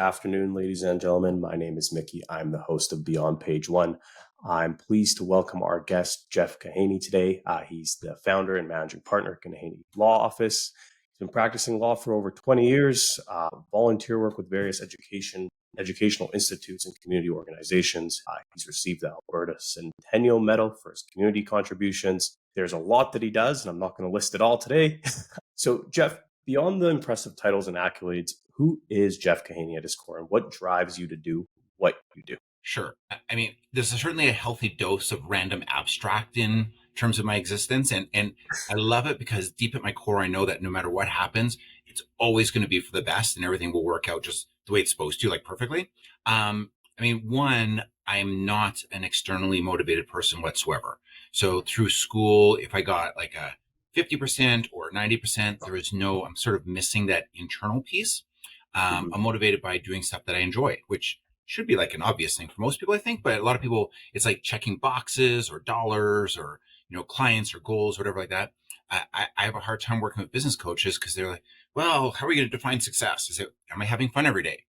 afternoon, ladies and gentlemen. My name is Mickey. I'm the host of Beyond Page One. I'm pleased to welcome our guest, Jeff Kahane, today. He's the founder and managing partner at Kahane Law Office. He's been practicing law for over 20 years, volunteer work with various educational institutes and community organizations. He's received the Alberta Centennial Medal for his community contributions. There's a lot that he does, and I'm not going to list it all today. So, Jeff, beyond the impressive titles and accolades, who is Jeff Kahane at his core, and what drives you to do what you do? Sure. I mean, there's certainly a healthy dose of random abstract in terms of my existence. And I love it because deep at my core, I know that no matter what happens, it's always going to be for the best and everything will work out just the way it's supposed to, like perfectly. One, I'm not an externally motivated person whatsoever. So through school, if I got like a 50% or 90%, I'm sort of missing that internal piece. I'm motivated by doing stuff that I enjoy, which should be like an obvious thing for most people, I think. But a lot of people, it's like checking boxes or dollars or, clients or goals, whatever like that. I have a hard time working with business coaches because they're like, well, how are we going to define success? Is it, am I having fun every day?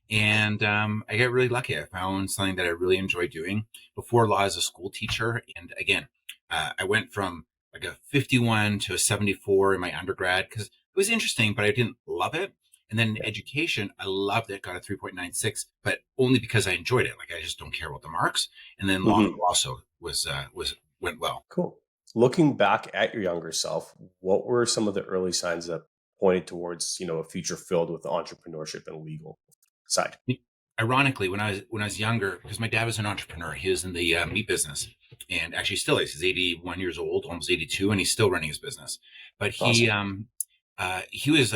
And I get really lucky. I found something that I really enjoy doing. Before law as a school teacher. And again, I went from like a 51 to a 74 in my undergrad because it was interesting, but I didn't love it. And then education, I loved it, got a 3.96, but only because I enjoyed it. Like I just don't care about the marks. And then law also went well. Cool. Looking back at your younger self, what were some of the early signs that pointed towards, a future filled with entrepreneurship and legal side? Ironically, when I was younger, because my dad was an entrepreneur, he was in the meat business, and actually still is. He's 81 years old, almost 82, and he's still running his business. But he was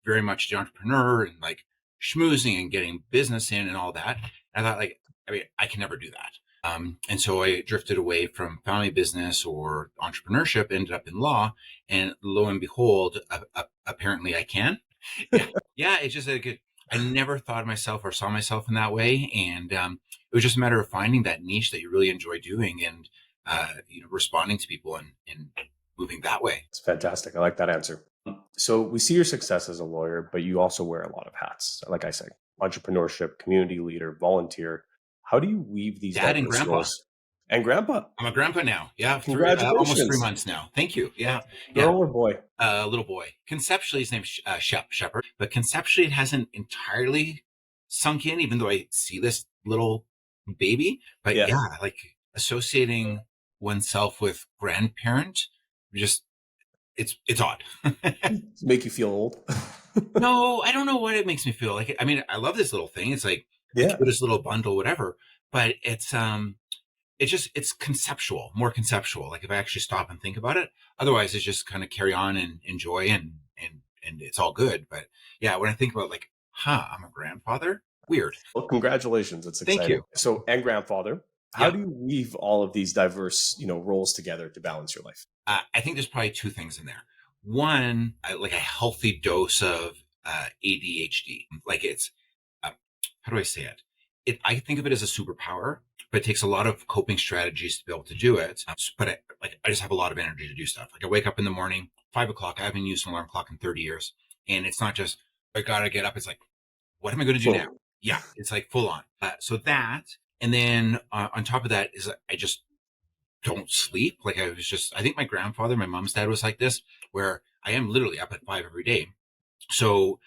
very much the entrepreneur and like schmoozing and getting business in and all that. And I thought I can never do that. And so I drifted away from family business or entrepreneurship, ended up in law, and lo and behold, apparently I can. Yeah. It's just like, I never thought of myself or saw myself in that way. And it was just a matter of finding that niche that you really enjoy doing and, responding to people and moving that way. It's fantastic. I like that answer. So we see your success as a lawyer, but you also wear a lot of hats. Like I said, entrepreneurship, community leader, volunteer. How do you weave these dad and grandpa roles? And grandpa. I'm a grandpa now. Yeah. Congratulations. Almost 3 months now. Thank you. Yeah. Girl or boy? Little boy. Conceptually, his name's Shepherd, but conceptually it hasn't entirely sunk in, even though I see this little baby. But like associating oneself with grandparent, it's odd. Make you feel old? No, I don't know what it makes me feel like. I mean, I love this little thing. It's like this little bundle, whatever. But it's conceptual, more conceptual. Like if I actually stop and think about it, otherwise it's just kind of carry on and enjoy and it's all good. But yeah, when I think about like, I'm a grandfather, weird. Well, congratulations. It's exciting. Thank you. So, and grandfather. How do you weave all of these diverse, roles together to balance your life? I think there's probably two things in there. One, like a healthy dose of ADHD. Like it's, how do I say it? I think of it as a superpower, but it takes a lot of coping strategies to be able to do it. But I just have a lot of energy to do stuff. Like I wake up in the morning, 5 o'clock. I haven't used an alarm clock in 30 years. And it's not just, I got to get up. It's like, what am I going to do now? Yeah. It's like full on. So that, and then on top of that is I just don't sleep. Like I think my grandfather, my mom's dad was like this, where I am literally up at 5 every day. So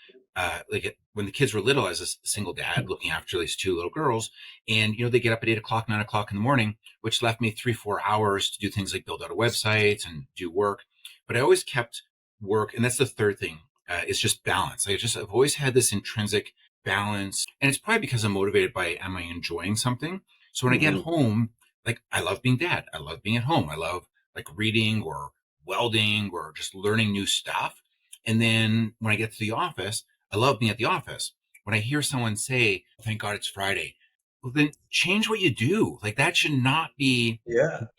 when the kids were little, as a single dad looking after these two little girls, and they get up at 8 o'clock, 9 o'clock in the morning, which left me 3-4 hours to do things like build out a website and do work. But I always kept work, and that's the third thing. It's just balance. I've always had this intrinsic balance, and it's probably because I'm motivated by, am I enjoying something? So when I get home, like I love being dad. I love being at home. I love like reading or welding or just learning new stuff. And then when I get to the office, I love being at the office. When I hear someone say, thank God it's Friday, well, then change what you do. Like that should not be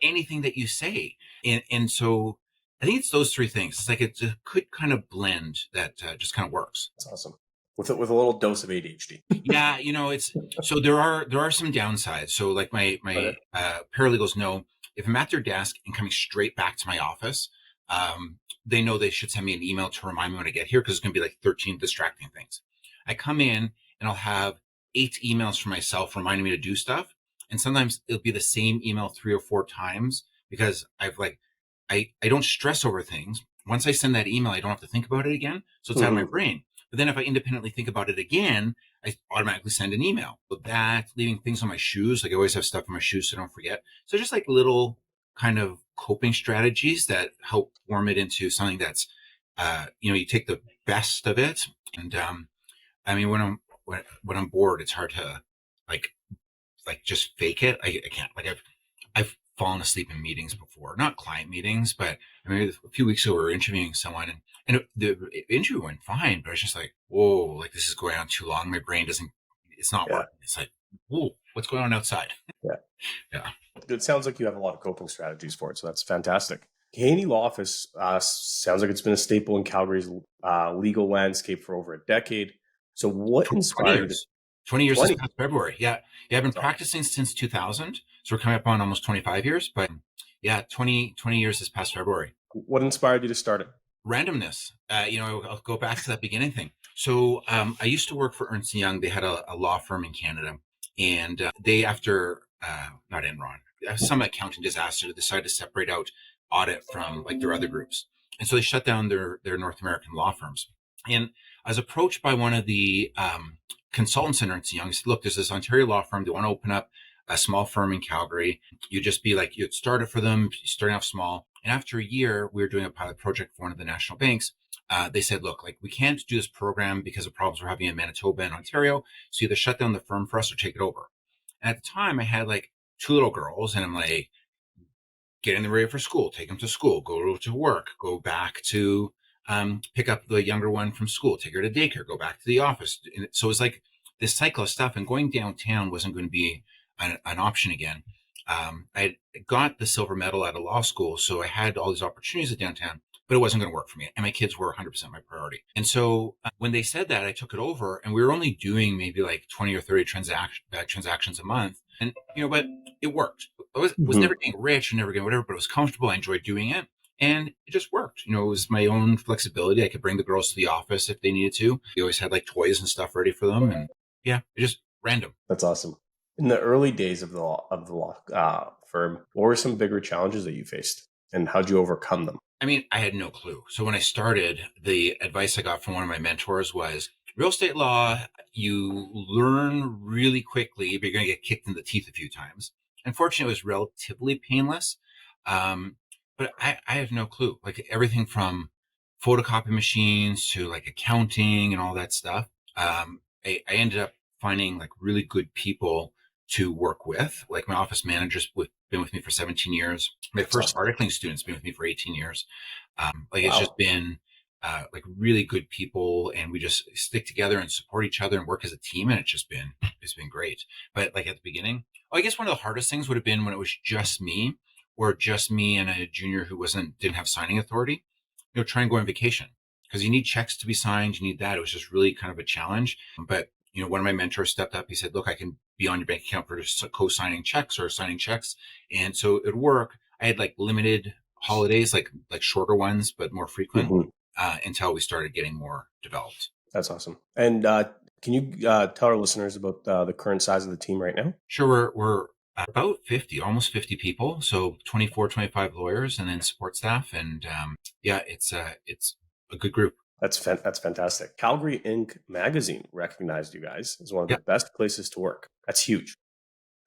anything that you say. And so I think it's those three things. It's like it could kind of blend that just kind of works. That's awesome. With a little dose of ADHD. Yeah, it's so there are some downsides. So like my paralegals know if I'm at their desk and coming straight back to my office, they know they should send me an email to remind me when I get here because it's going to be like 13 distracting things. I come in and I'll have 8 emails from myself reminding me to do stuff. And sometimes it'll be the same email 3 or 4 times because I don't stress over things. Once I send that email, I don't have to think about it again. So it's out of my Hmm. brain. But then if I independently think about it again, I automatically send an email. But that, leaving things on my shoes, like I always have stuff in my shoes so I don't forget. So just like little kind of coping strategies that help form it into something that's, you take the best of it. And I mean, when I'm bored, it's hard to like just fake it. I can't. Like I've fallen asleep in meetings before, not client meetings, but I mean, a few weeks ago we were interviewing someone, and the interview went fine, but I was just like, whoa, like this is going on too long. My brain doesn't, it's not Yeah. working. It's like, whoa, what's going on outside? Yeah. Yeah. It sounds like you have a lot of coping strategies for it, so that's fantastic. Kahane Law Office sounds like it's been a staple in Calgary's legal landscape for over a decade. So, what 20 inspired you to years. 20 years this 20? past February. Yeah. Yeah. I've been practicing since 2000. So we're coming up on almost 25 years, but yeah, 20 years this past February. What inspired you to start it? Randomness. I'll go back to that beginning thing. So I used to work for Ernst & Young. They had a law firm in Canada, and they, after not Enron, some accounting disaster, decided to separate out audit from like their other groups, and so they shut down their North American law firms. And I was approached by one of the consultants in Ernst & Young. He said, "Look, there's this Ontario law firm. They want to open up a small firm in Calgary. You just be like, you'd start it for them, starting off small." And after a year, we were doing a pilot project for one of the national banks. They said, "Look, like we can't do this program because of problems we're having in Manitoba and Ontario. So either shut down the firm for us or take it over." And at the time, I had like 2 little girls, and I'm like, getting them ready for school, take them to school, go to work, go back to pick up the younger one from school, take her to daycare, go back to the office. And so it was like this cycle of stuff, and going downtown wasn't going to be an option again. I got the silver medal out of law school, so I had all these opportunities at downtown, but it wasn't going to work for me. And my kids were 100% my priority. And so when they said that, I took it over, and we were only doing maybe like 20 or 30 transactions a month. And, but it worked. I was Mhm. never getting rich, never getting whatever, but it was comfortable. I enjoyed doing it. And it just worked. It was my own flexibility. I could bring the girls to the office if they needed to. We always had like toys and stuff ready for them. And yeah, it just random. That's awesome. In the early days of the law firm, what were some bigger challenges that you faced, and how'd you overcome them? I mean, I had no clue. So when I started, the advice I got from one of my mentors was real estate law, you learn really quickly, but you're going to get kicked in the teeth a few times. Unfortunately, it was relatively painless. But I have no clue. Like everything from photocopy machines to like accounting and all that stuff. I ended up finding like really good people to work with. Like my office manager's been with me for 17 years. My That's first awesome. articling student's been with me for 18 years. Like it's just Wow. been like really good people, and we just stick together and support each other and work as a team, and it's been great. But like at the beginning, I guess one of the hardest things would have been when it was just me, or just me and a junior who didn't have signing authority. Try and go on vacation because you need checks to be signed. You need that. It was just really kind of a challenge. But one of my mentors stepped up. He said, "Look, I can be on your bank account for just co-signing checks or signing checks," and so it would work. I had like limited holidays, like shorter ones, but more frequent, Hmm. until we started getting more developed. That's awesome. And can you tell our listeners about the current size of the team right now? Sure, we're about 50, almost 50 people. So 24, 25 lawyers and then support staff. And yeah, it's a good group. That's fantastic. Calgary Inc. magazine recognized you guys as one of the Yeah. best places to work. That's huge.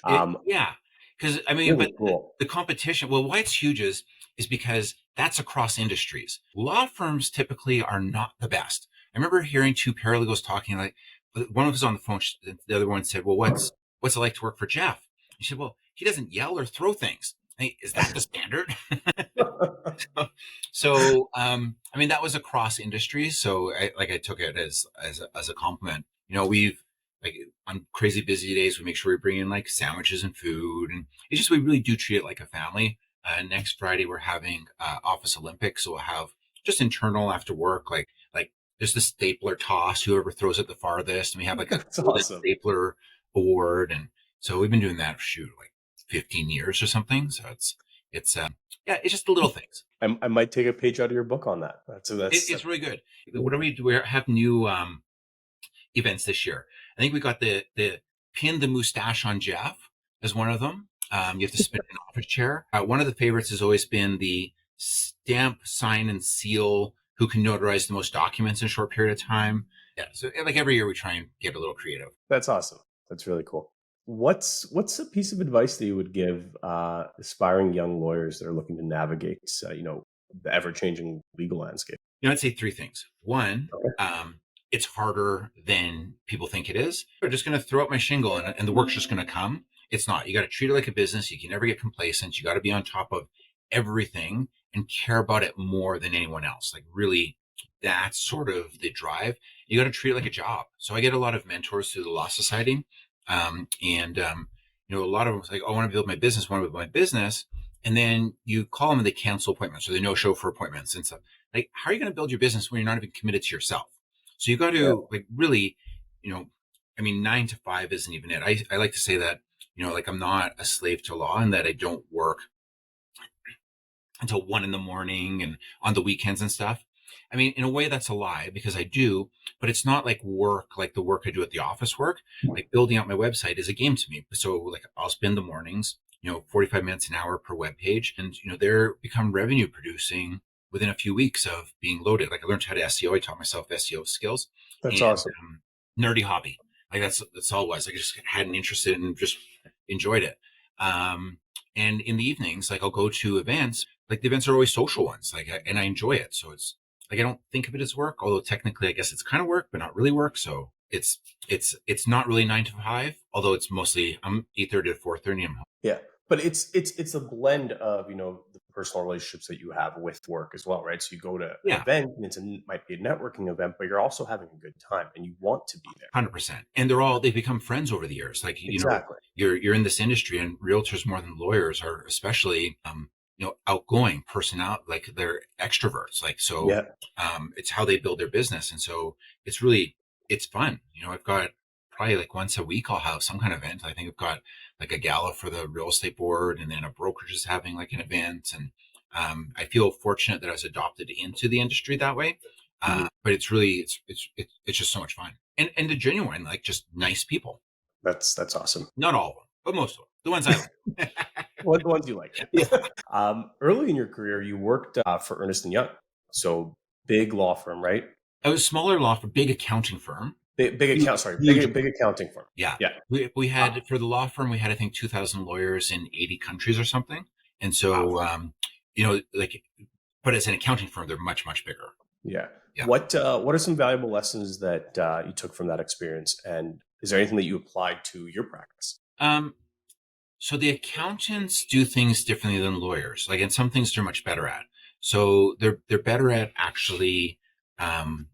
Um, Yeah. Because I mean, really but cool. the competition, well, why it's huge is because that's across industries. Law firms typically are not the best. I remember hearing two paralegals talking, like one was on the phone. The other one said, "Well, what's it like to work for Jeff?" He said, "Well, he doesn't yell or throw things. Hey, is that the standard?" So I mean, that was across industries. So I took it as a compliment. We've like on crazy busy days, we make sure we bring in like sandwiches and food, and it's just we really do treat it like a family. Next Friday we're having Office Olympics, so we'll have just internal after work, like just the stapler toss, whoever throws it the farthest, and we have like a That's golden awesome. stapler award, and so we've been doing that for like 15 years or something. So it's yeah, it's just the little things. I might take a page out of your book on that. That's It's really good. What cool. do we do? We have new events this year. I think we got the pin the mustache on Jeff as one of them. You have to spin an office chair. One of the favorites has always been the stamp, sign, and seal who can notarize the most documents in a short period of time. Yeah, so like every year we try and get a little creative. That's awesome. That's really cool. What's a piece of advice that you would give aspiring young lawyers that are looking to navigate, the ever changing legal landscape? I'd say three things. One, Okay. it's harder than people think it is. They're just going to throw up my shingle and the work's just going to come. It's not. You got to treat it like a business. You can never get complacent. You got to be on top of everything and care about it more than anyone else. Like really, that's sort of the drive. You got to treat it like a job. So I get a lot of mentors through the Law Society. A lot of them like, oh, I want to build my business, I want to build my business. And then you call them and they cancel appointments or they no show for appointments and stuff. Like, how are you going to build your business when you're not even committed to yourself? So you got Yeah. to like really, 9 to 5 isn't even it. I like to say that, like I'm not a slave to law and that I don't work until 1 in the morning and on the weekends and stuff. I mean, in a way that's a lie because I do, but it's not like work, like the work I do at the office work. Like building out my website is a game to me. So like I'll spend the mornings, 45 minutes an hour per web page and, they're become revenue producing within a few weeks of being loaded. Like I learned how to SEO. I taught myself SEO skills That's and awesome. nerdy hobby. Like that's all it was. I just had an interest in and just enjoyed it. And in the evenings, like I'll go to events, like the events are always social ones, like, and I enjoy it. So it's like, I don't think of it as work, although technically I guess it's kind of work, but not really work. So it's not really 9 to 5, although it's mostly I'm 8:30 to 4:30. I'm home. Yeah, but it's a blend of the personal relationships that you have with work as well, right? So you go to an Yeah, event and might be a networking event, but you're also having a good time and you want to be there. 100%. And they've become friends over the years. Like, Exactly. you're in this industry and realtors more than lawyers are especially, outgoing personality, like they're extroverts. Like, so, Yeah. it's how they build their business. And so it's really, it's fun. I've got probably like once a week, I'll have some kind of event. I think I've got like a gala for the real estate board and then a brokerage is having like an event. And, I feel fortunate that I was adopted into the industry that way. Mhm. But it's really, it's just so much fun and the genuine, like just nice people. That's awesome. Not all of them, but most of them. The ones I like. What the ones you like? Yeah. Early in your career, you worked for Ernest and Young, so big law firm, right? I was a smaller law for big accounting firm. Big account, sorry, Huge. big accounting firm. Yeah. Yeah. We Uh, had, for the law firm, we had, I think, 2,000 lawyers in 80 countries or something. And wow. so, like, but as an accounting firm, they're much, much bigger. Yeah. Yeah. What are some valuable lessons that you took from that experience, and is there anything that you applied to your practice? Um, So the accountants do things differently than lawyers. Like, and some things they're much better at. So they're better at actually um,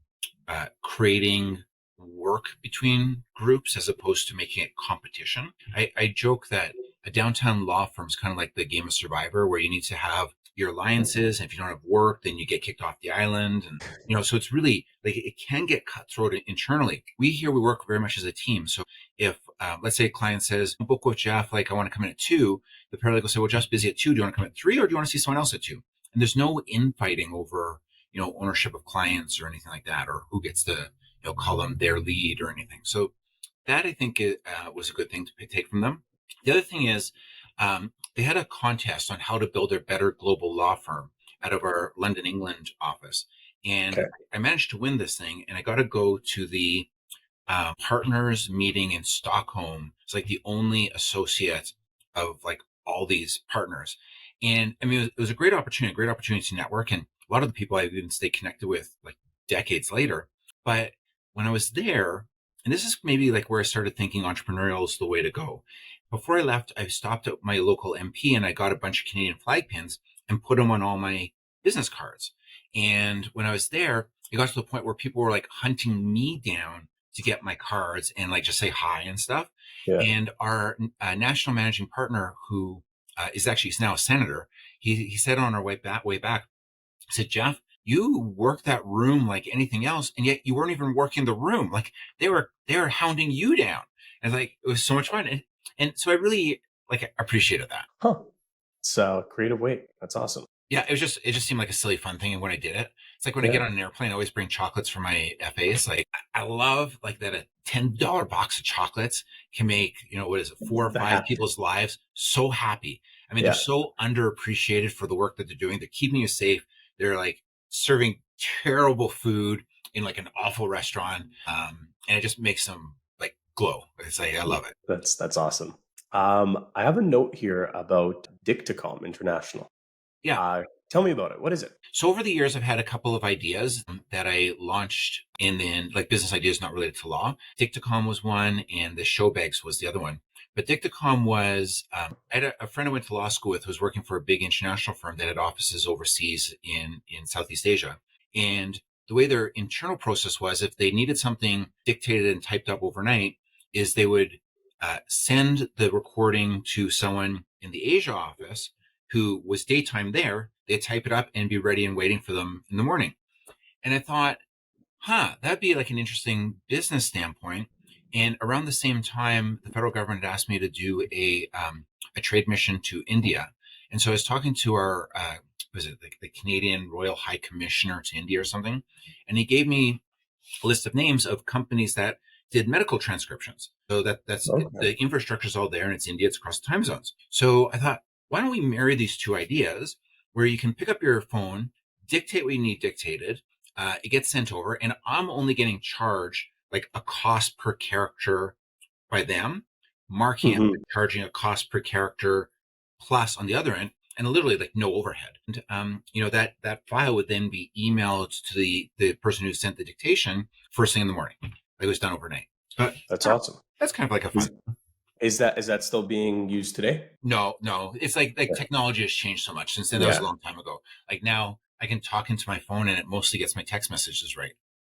creating work between groups as opposed to making it competition. I joke that a downtown law firm is kind of like the game of Survivor, where you need to have your alliances, and if you don't have work, then you get kicked off the island. And so it's really like it can get cutthroat internally. We work very much as a team. So if let's say a client says, book with Jeff, like I want to come in at 2, the paralegal will say, well, Jeff's busy at 2. Do you want to come at 3 or do you want to see someone else at 2? And there's no infighting over, ownership of clients or anything like that, or who gets to, call them their lead or anything. So that I think was a good thing to take from them. The other thing is they had a contest on how to build a better global law firm out of our London, England office. And Okay. I managed to win this thing and I got to go to the partners meeting in Stockholm. It's like the only associate of like all these partners. And I mean, it was a great opportunity to network. And a lot of the people I even stay connected with like decades later. But when I was there, and this is maybe like where I started thinking entrepreneurial is the way to go. Before I left, I stopped at my local MP and I got a bunch of Canadian flag pins and put them on all my business cards. And when I was there, it got to the point where people were like hunting me down to get my cards and like just say hi and stuff. Yeah. And our national managing partner, who he's now a senator, he said on our way back, he said, Jeff, you work that room like anything else, and yet you weren't even working the room. Like they were hounding you down. And like it was so much fun, and so I really like appreciated that. Huh. It's creative way. That's awesome. Yeah, it just seemed like a silly fun thing. And when I did it, it's like when I get Yeah, on an airplane, I always bring chocolates for my FAs. Like I love like that a $10 box of chocolates can make, what is it, four or the five happy. people's lives so happy. I mean, they're Yeah, so underappreciated for the work that they're doing. They're keeping you safe. They're like serving terrible food in like an awful restaurant. And it just makes them like glow. It's like I love it. that's awesome. I have a note here about Dictacom International. Yeah. Tell me about it. What is it? So over the years, I've had a couple of ideas that I launched in like business ideas not related to law. Dictacom was one, and the Showbags was the other one. But Dictacom was I had a friend I went to law school with who was working for a big international firm that had offices overseas in Southeast Asia. And the way their internal process was, if they needed something dictated and typed up overnight, is they would send the recording to someone in the Asia office who was daytime there. They'd type it up and be ready and waiting for them in the morning. And I thought, that'd be like an interesting business standpoint. And around the same time, the federal government had asked me to do a trade mission to India. And so I was talking to our, was it like the Canadian Royal High Commissioner to India or something? And he gave me a list of names of companies that did medical transcriptions. So that's Okay. the infrastructure is all there, and it's India, it's across the time zones. So I thought, why don't we marry these two ideas where you can pick up your phone, dictate what you need dictated, it gets sent over, and I'm only getting charged like a cost per character by them, marking it, Hmm. charging a cost per character plus on the other end, and literally like no overhead. And that file would then be emailed to the person who sent the dictation first thing in the morning. Like it was done overnight. But That's I don't know, awesome. that's kind of like a fun. Is is that still being used today? No, it's like Yeah. technology has changed so much since then. That was a Yeah. long time ago. Like now I can talk into my phone and it mostly gets my text messages right.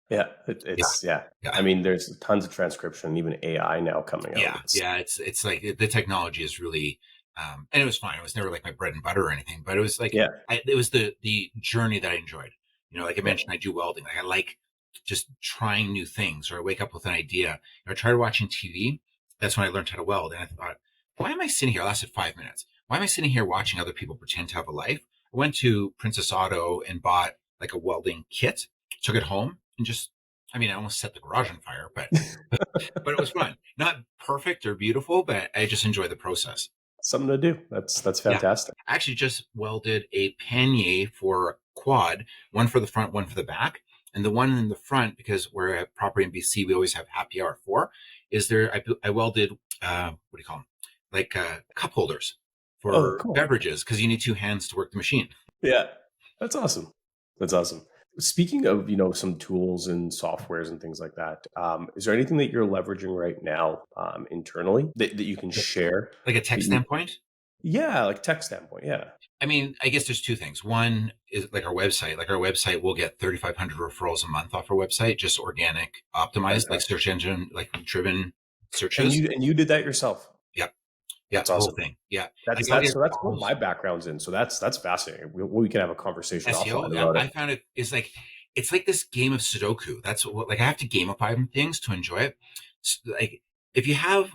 Yeah. Yeah, It's yeah. yeah. I mean, there's tons of transcription, even AI now coming out. It's Yeah. It's like the technology is really, and it was fine. It was never like my bread and butter or anything, but it was like yeah, it was the journey that I enjoyed. Like I yeah. mentioned, I do welding. Like I like just trying new things, or I wake up with an idea. I tried watching TV. That's when I learned how to weld, and I thought, why am I sitting here? I lasted 5 minutes. Why am I sitting here watching other people pretend to have a life? I went to Princess Auto and bought like a welding kit, took it home, and just, I mean, I almost set the garage on fire, but it was fun. Not perfect or beautiful, but I just enjoy the process. Something to do. That's Yeah. fantastic. I actually just welded a pannier for quad, one for the front, one for the back. And the one in the front, because we're at property in BC, we always have happy hour at 4, is there, I welded, what do you call them? Like cup holders Oh, for cool. beverages, because you need two hands to work the machine. Yeah. That's awesome. That's awesome. Speaking of, some tools and softwares and things like that, is there anything that you're leveraging right now internally that you can share? Like a tech That you, standpoint. yeah, like tech standpoint. Yeah. I mean, I guess there's two things. One is like our website. Like our website will get 3,500 referrals a month off our website, just organic, optimized, like Fantastic. search engine, like driven And searches. you did that yourself. Yep. Yeah. That's The whole awesome. thing. Yeah. That's Like I'll that's get so that's what calls. my background's in. So that's fascinating. We can have a conversation SEO. offline Yeah. about it. I found it is like, it's like this game of Sudoku. That's what, like, I have to gamify things to enjoy it. Like if you have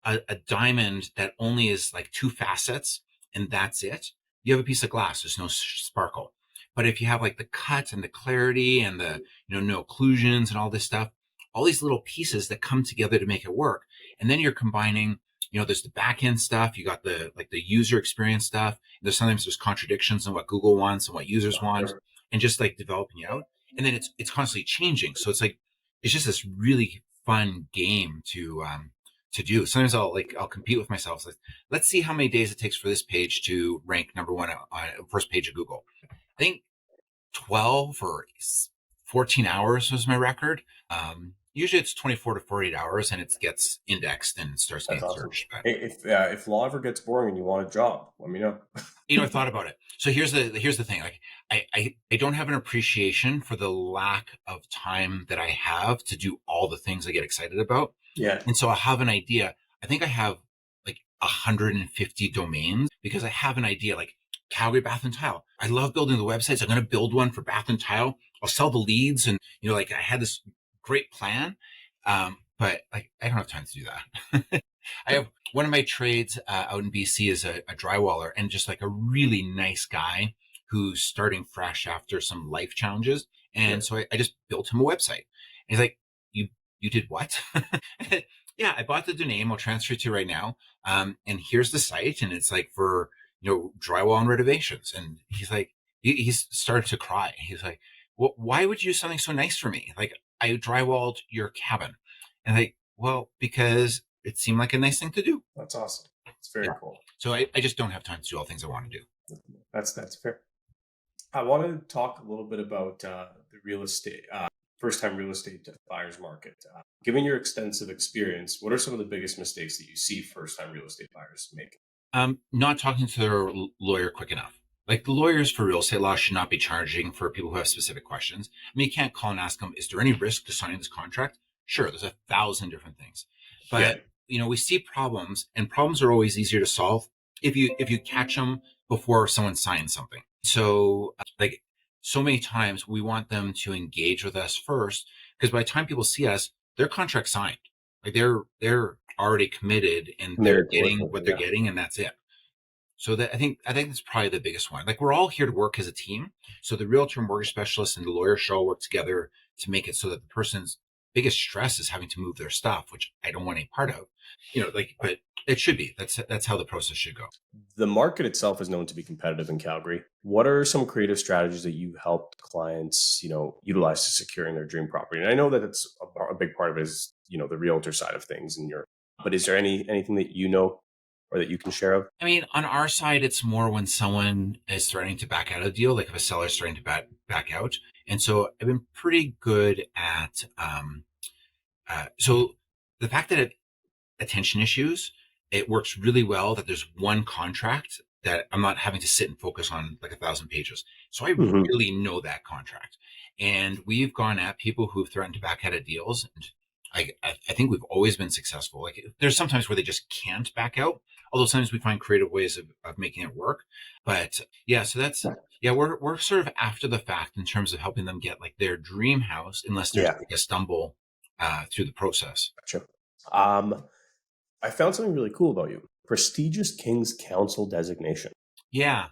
a diamond that only is like two facets and that's it, you have a piece of glass. There's no sparkle. But if you have like the cut and the clarity and the, no occlusions and all this stuff, all these little pieces that come together to make it work. And then you're combining, there's the back end stuff. You got the, like the user experience stuff. There's contradictions in what Google wants and what users want, and just like developing out. And then it's constantly changing. So it's like, it's just this really fun game to do. Sometimes I'll compete with myself. Like, let's see how many days it takes for this page to rank number one on first page of Google. I think 12 or 14 hours was my record. Usually it's 24 to 48 hours and it gets indexed and starts That's getting awesome. searched. But Hey, if law ever gets boring and you want a job, let me know. I thought about it. So here's the thing. Like I don't have an appreciation for the lack of time that I have to do all the things I get excited about. Yeah. And so I have an idea. I think I have like 150 domains because I have an idea like Calgary Bath and Tile. I love building the websites. I'm going to build one for Bath and Tile. I'll sell the leads. And, like I had this great plan. But like, I don't have time to do that. I have one of my trades out in BC is a drywaller and just like a really nice guy who's starting fresh after some life challenges. Yeah. And so I just built him a website. And he's like, you did what? Yeah, I bought the domain. I'll transfer it to you right now. And here's the site. And it's like for, drywall and renovations. And he's like, he's started to cry. He's like, well, why would you do something so nice for me? Like, I drywalled your cabin. And like, well, because it seemed like a nice thing to do. That's awesome. It's very Yeah. cool. So I just don't have time to do all the things I want to do. That's fair. I want to talk a little bit about the real estate, first-time real estate buyers market. Given your extensive experience, what are some of the biggest mistakes that you see first-time real estate buyers make? Not talking to their lawyer quick enough. Like, the lawyers for real estate law should not be charging for people who have specific questions. I mean, you can't call and ask them, is there any risk to signing this contract? Sure, there's 1,000 different things. Yeah. But, we see problems, and problems are always easier to solve if you catch them before someone signs something. So, like, so many times we want them to engage with us first, because by the time people see us, their contract's signed. Like, they're already committed, and they're Committed to getting working with what them, they're yeah. getting, and that's it. So that I think that's probably the biggest one. Like, we're all here to work as a team. So the realtor, mortgage specialist, and the lawyer should all work together to make it so that the person's biggest stress is having to move their stuff, which I don't want any part of. But it should be. That's how the process should go. The market itself is known to be competitive in Calgary. What are some creative strategies that you helped clients, utilize to securing their dream property? And I know that it's a big part of it is, the realtor side of things but is there anything that or that you can share of? I mean, on our side, it's more when someone is threatening to back out of a deal, like if a seller is threatening to back out. And so I've been pretty good at, so the fact that attention issues, it works really well that there's one contract that I'm not having to sit and focus on like 1,000 pages. So I Hmm. really know that contract. And we've gone at people who've threatened to back out of deals. And I think we've always been successful. Like, there's sometimes where they just can't back out. Although sometimes we find creative ways of making it work. But yeah, so we're sort of after the fact in terms of helping them get like their dream house, unless there's Yeah, like a stumble through the process. gotcha. Um, I found something really cool about you. Prestigious King's Council designation. Yeah.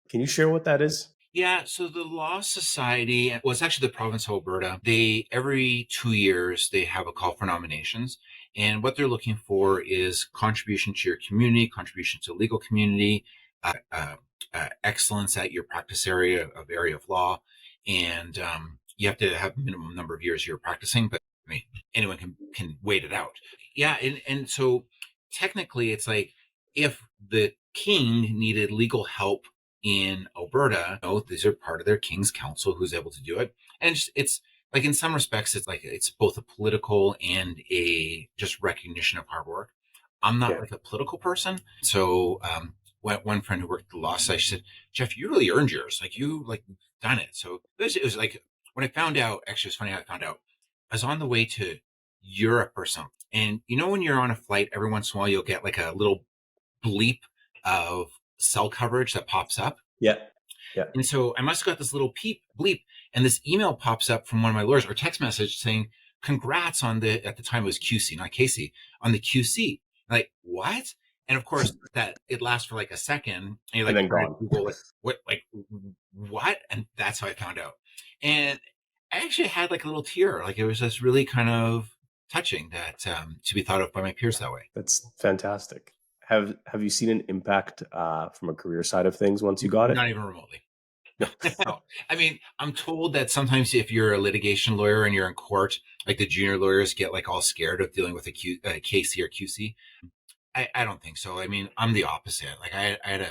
Can you share what that is? Yeah, so the Law Society, well, it's actually the province of Alberta. They, every 2 years, they have a call for nominations. And what they're looking for is contribution to your community, contribution to the legal community, excellence at your practice area of law. And you have to have a minimum number of years you're practicing, but I mean, anyone can wait it out. Yeah, and so technically it's like, if the king needed legal help in Alberta, these are part of their King's Council who's able to do it. And it's like, in some respects, it's like it's both a political and a just recognition of hard work. I'm not Yeah. like a political person. So one friend who worked at the law site, she said, Jeff, you really earned yours. Like, you like done it. So it was like, when I found out, actually, it's funny how I found out. I was on the way to Europe or something. And when you're on a flight, every once in a while, you'll get like a little bleep of cell coverage that pops up. Yeah. Yeah. And so I must have got this little bleep, and this email pops up from one of my lawyers, or text message saying, congrats on at the time it was QC, not Casey, on the QC. Like, what? And of course, that it lasts for like a second, and you're And like, then gone. Google, what? And that's how I found out. And I actually had like a little tear. Like, it was just really kind of touching that to be thought of by my peers that way. That's fantastic. Have you seen an impact from a career side of things once you got it? Not even remotely. No. I mean, I'm told that sometimes if you're a litigation lawyer and you're in court, like the junior lawyers get like all scared of dealing with a KC or QC. I don't think so. I mean, I'm the opposite. Like, I had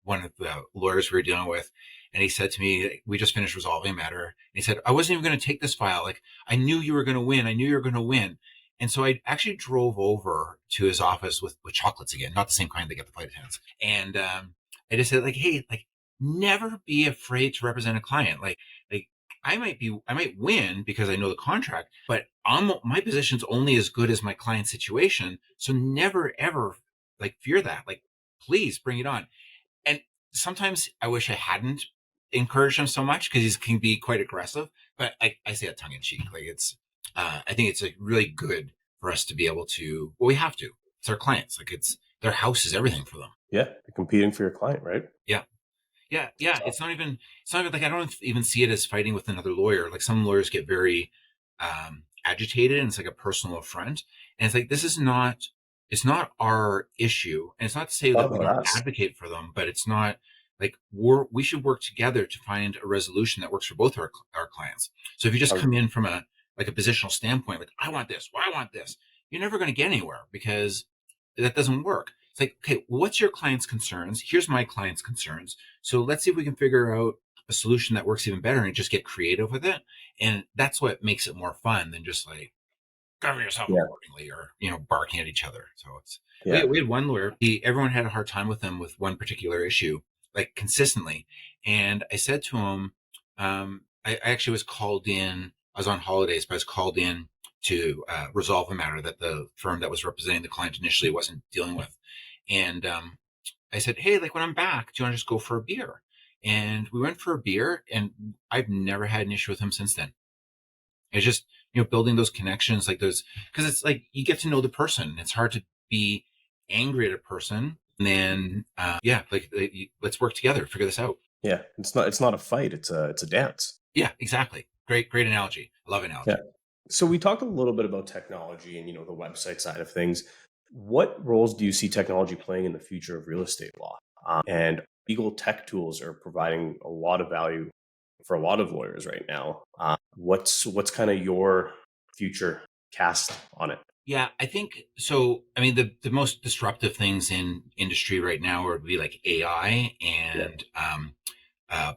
one of the lawyers we were dealing with, and he said to me, we just finished resolving a matter. And he said, I wasn't even going to take this file. Like, I knew you were going to win. I knew you were going to win. And so I actually drove over to his office with chocolates again, not the same kind they get the flight attendants. And I just said, like, hey, like, never be afraid to represent a client. Like I might win because I know the contract, but my position's only as good as my client's situation. So never ever like fear that. Like, please bring it on. And sometimes I wish I hadn't encouraged him so much, because he can be quite aggressive. But I say that tongue in cheek. Like, I think it's like really good for us to be able to. Well, we have to. It's our clients. Like, it's their house is everything for them. Yeah, you're competing for your client, right? Yeah. Yeah. So It's not even like I don't even see it as fighting with another lawyer. Like some lawyers get very agitated, and it's like a personal affront. And it's like it's not our issue, and it's not to say it's not that we about don't us. advocate for them, but it's not like we should work together to find a resolution that works for both our clients. So if you just Um, come in from a like a positional standpoint, like I want this, well, I want this, you're never going to get anywhere because that doesn't work. It's like, okay, what's your client's concerns? Here's my client's concerns. So let's see if we can figure out a solution that works even better and just get creative with it. And that's what makes it more fun than just like govern yourself yeah, accordingly or, barking at each other. So yeah. we had one lawyer, everyone had a hard time with him with one particular issue, like consistently. And I said to him, I actually was called in, I was on holidays, but I was called in to resolve a matter that the firm that was representing the client initially wasn't dealing with. And I said, hey, like when I'm back, do you want to just go for a beer? And we went for a beer, and I've never had an issue with him since then. It's just, building those connections, like those, because it's like you get to know the person. It's hard to be angry at a person. And then, yeah, let's work together, figure this out. Yeah, it's not a fight, it's a dance. Yeah, exactly. Great analogy. I love Yeah. analogy. So we talked a little bit about technology and the website side of things. What roles do you see technology playing in the future of real estate law? And legal tech tools are providing a lot of value for a lot of lawyers right now. What's kind of your future cast on it? Yeah, I think so. I mean, the most disruptive things in industry right now would be like AI Yeah. and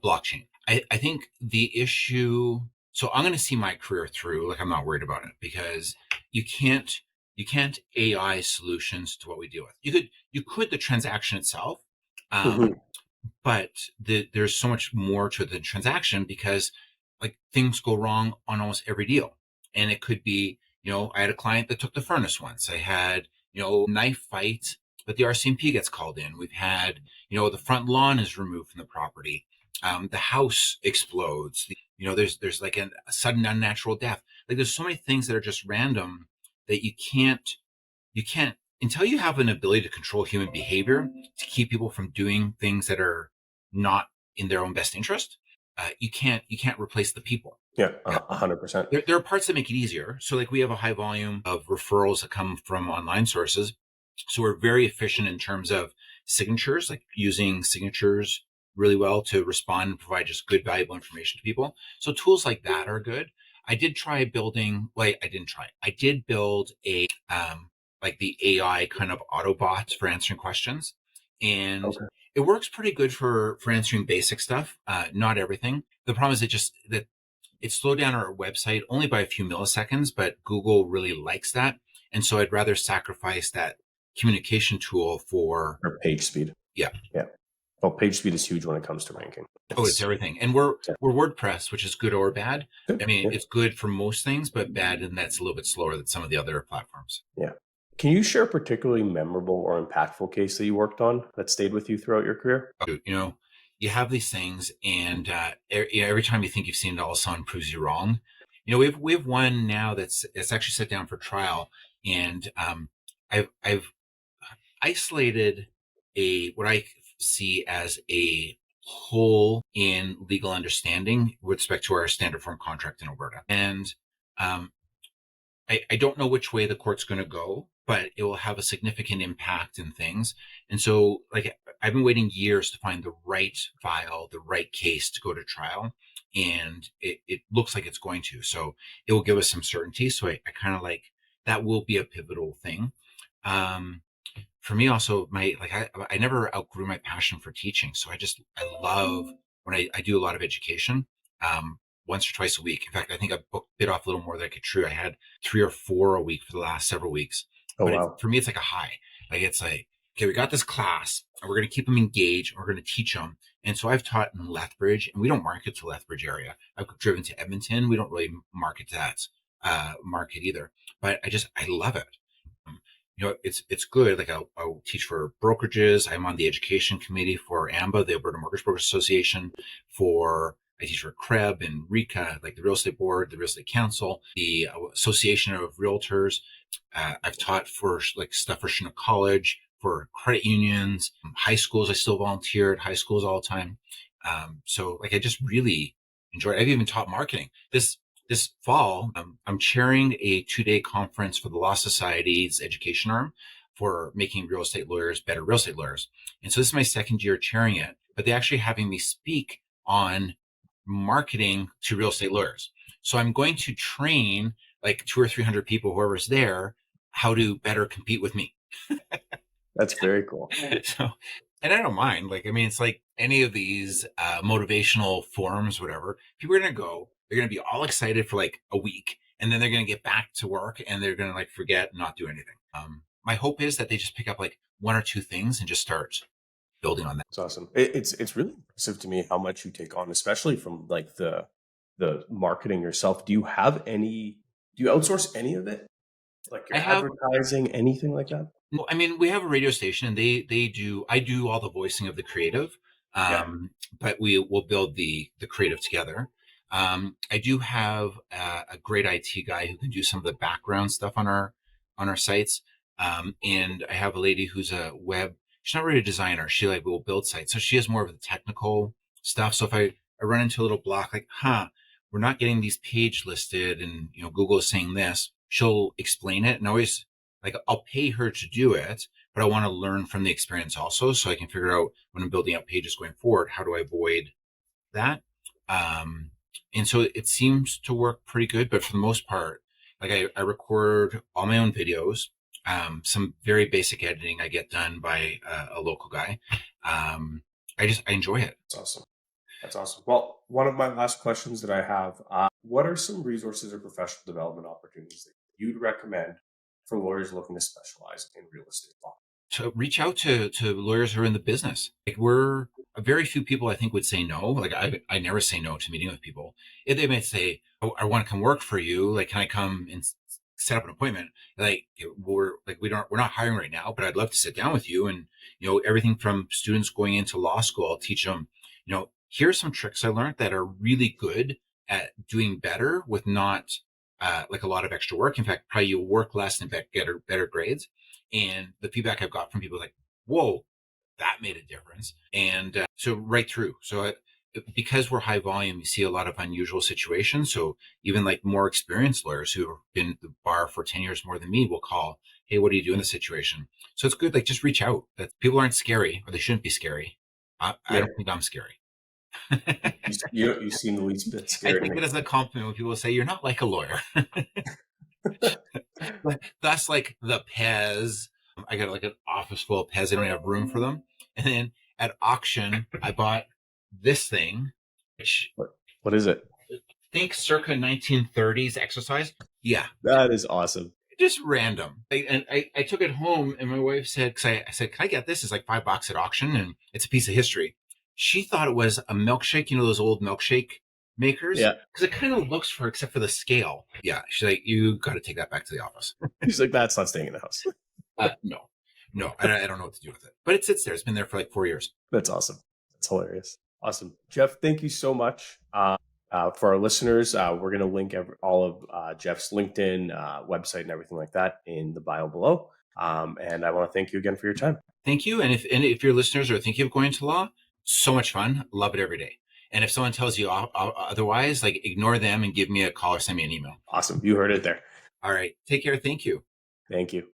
blockchain. I think the issue. So I'm going to see my career through. Like I'm not worried about it because you can't you can't AI solutions to what we deal with. You could the transaction itself, Hmm. but there's so much more to the transaction because like things go wrong on almost every deal. And it could be, I had a client that took the furnace once. I had, knife fight, but the RCMP gets called in. We've had, the front lawn is removed from the property. The house explodes. There's like a sudden unnatural death. Like there's so many things that are just random that you can't until you have an ability to control human behavior to keep people from doing things that are not in their own best interest. You can't replace the people. Yeah, Yeah. 100%. There are parts that make it easier. So like we have a high volume of referrals that come from online sources. So we're very efficient in terms of signatures, like using signatures really well to respond and provide just good, valuable information to people. So tools like that are good. I did try building, wait, I didn't try. I did build like the AI kind of Autobot for answering questions. And Okay. it works pretty good for answering basic stuff. Not everything. The problem is that it slowed down our website only by a few milliseconds, but Google really likes that. And so I'd rather sacrifice that communication tool for, Or page speed. yeah. Yeah. Well, page speed is huge when it comes to ranking. Oh, it's It's everything. And we're yeah, we're WordPress, which is good or bad. I good. mean, Yeah. it's good for most things, but bad and that's a little bit slower than some of the other platforms. Yeah. Can you share a particularly memorable or impactful case that you worked on that stayed with you throughout your career? You have these things, and every time you think you've seen it all, someone proves you wrong. We have one now that's actually set down for trial, and I've isolated a what I see as a hole in legal understanding with respect to our standard form contract in Alberta, and um, I don't know which way the court's going to go, but it will have a significant impact in things. And so, like, I've been waiting years to find the right file, the right case to go to trial. And it looks like it's going to. So it will give us some certainty. So I kind of like that will be a pivotal thing. Um, for me also I never outgrew my passion for teaching. So I love when I do a lot of education, once or twice a week. In fact, I think I bit off a little more than I could chew. I had 3 or 4 a week for the last several weeks, Oh, but wow. for me, it's like a high. Like it's like, okay, we got this class and we're going to keep them engaged and we're going to teach them. And so I've taught in Lethbridge, and we don't market to Lethbridge area. I've driven to Edmonton. We don't really market that market either, but I love it. It's good. Like I'll teach for brokerages. I'm on the education committee for AMBA, the Alberta Mortgage Brokers Association. I teach for CREB and RECA, like the Real Estate Board, the Real Estate Council, the Association of Realtors. I've taught for like stuff for Chinook College, for credit unions, high schools. I still volunteer at high schools all the time. So like I just really enjoy it. I've even taught marketing. This fall, I'm chairing a 2-day conference for the Law Society's education arm for making real estate lawyers better real estate lawyers. And so this is my second year chairing it, but they're actually having me speak on marketing to real estate lawyers. So I'm going to train like 200 or 300 people, whoever's there, how to better compete with me. That's very cool. So, and I don't mind. Like, I mean, it's like any of these motivational forums, whatever. People are going to go, they're going to be all excited for like a week, and then they're going to get back to work and they're going to like forget and not do anything. My hope is that they just pick up like one or two things and just start building on that. It's awesome. It's really impressive to me how much you take on, especially from like the marketing yourself. Do you outsource any of it? Like your advertising, anything like that? I mean, we have a radio station and I do all the voicing of the creative. But we will build the creative together. I do have a great IT guy who can do some of the background stuff on our sites. And I have a lady who's she's not really a designer. She like will build sites. So she has more of the technical stuff. So if I run into a little block, like, we're not getting these page listed and, Google is saying this, she'll explain it. And always like, I'll pay her to do it, but I want to learn from the experience also. So I can figure out when I'm building out pages going forward, how do I avoid that? And so it seems to work pretty good, but for the most part, like I record all my own videos. Some very basic editing I get done by a local guy. I enjoy it. That's awesome. Well, one of my last questions that I have, what are some resources or professional development opportunities that you'd recommend for lawyers looking to specialize in real estate law? To reach out to lawyers who are in the business. Like we're very few people I think would say no. Like I never say no to meeting with people. If they might say, "Oh, I want to come work for you. Like, can I come and set up an appointment?" Like we're not hiring right now, but I'd love to sit down with you. And everything from students going into law school, I'll teach them. Here's some tricks I learned that are really good at doing better with not like a lot of extra work. In fact, probably you'll work less and get better grades. And the feedback I've got from people is like, whoa, that made a difference. And so right through. So because we're high volume, you see a lot of unusual situations. So even like more experienced lawyers who have been at the bar for 10 years more than me will call, "Hey, what do you do in this situation?" So it's good. Like just reach out. That people aren't scary, or they shouldn't be scary. I don't think I'm scary. You seem the least bit scared. I take it as a compliment when people say you're not like a lawyer. That's like the Pez. I got like an office full of Pez. I don't have room for them. And then at auction, I bought this thing. Which what is it? Think circa 1930s exercise. Yeah, that is awesome. Just random. I took it home, and my wife said, "Because I said, can I get this? It's like $5 at auction, and it's a piece of history." She thought it was a milkshake. Those old milkshake makers. Yeah. Because it kind of looks except for the scale. Yeah. She's like, "You got to take that back to the office." She's like, "That's not staying in the house." No. I don't know what to do with it. But it sits there. It's been there for like 4 years. That's awesome. That's hilarious. Awesome. Jeff, thank you so much. For our listeners, we're going to link all of Jeff's LinkedIn, website, and everything like that in the bio below. And I want to thank you again for your time. Thank you. And if your listeners are thinking of going into law, so much fun. Love it every day. And if someone tells you otherwise, like ignore them and give me a call or send me an email. Awesome. You heard it there. All right. Take care. Thank you. Thank you.